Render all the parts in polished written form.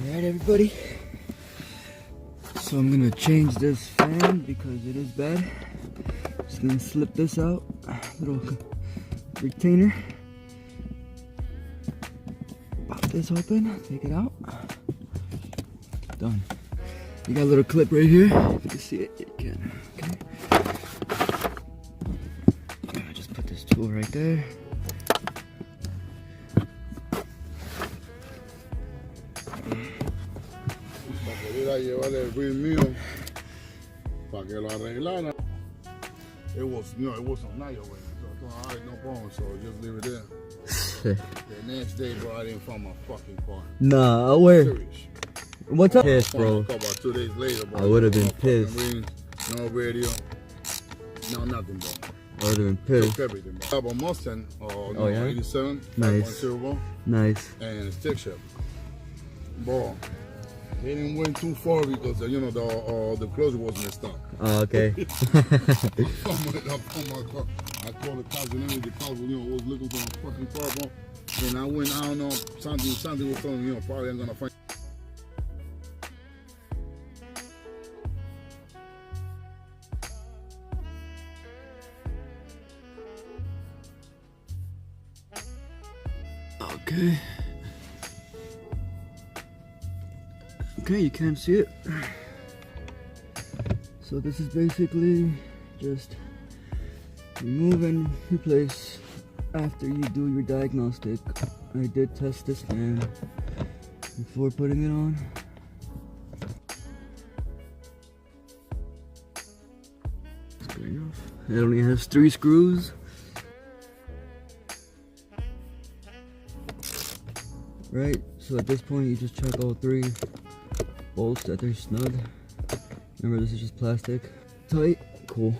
Alright everybody, so I'm gonna change this fan because it is bad. Just gonna slip this out, little retainer. Pop this open, take it out. Done. You got a little clip right here. If you can see it, you can. Okay. Just put this tool right there. It was, you know, it wasn't night already. So alright, no problem. So just leave it there. The next day, bro, I didn't find my fucking car. Nah, where? Serious. What's up? Pissed, bro. About 2 days later, bro. I would have been No pissed. Rings, no radio, no nothing, bro. I would have been pissed. Took everything, bro. I have a Mustang, Oh yeah? 87, Nice. 5.0, Nice. and a stick shift. Bro, they didn't went too far because you know the closure wasn't in stock. Oh, okay. I called the cops and everything. The cops, you know, was looking for a fucking car, bro. And I went, I don't know, something was telling me, you know, probably I'm gonna find. Okay. Okay, you can't see it. So this is basically just remove and replace after you do your diagnostic. I did test this fan before putting it on. That's good enough. It only has 3 screws. Right, so at this point you just check all 3 bolts that they're snug. Remember, this is just plastic. Tight, cool.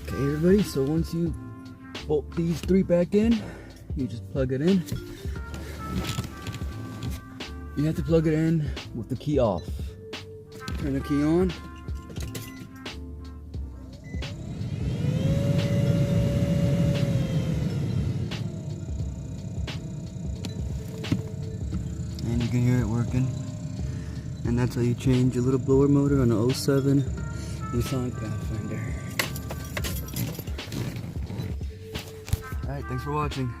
Okay everybody, so once you bolt these 3 back in, you just plug it in. You have to plug it in with the key off. Turn the key on. And you can hear it working. And that's how you change your little blower motor on an 07 Nissan Pathfinder. Alright, thanks for watching.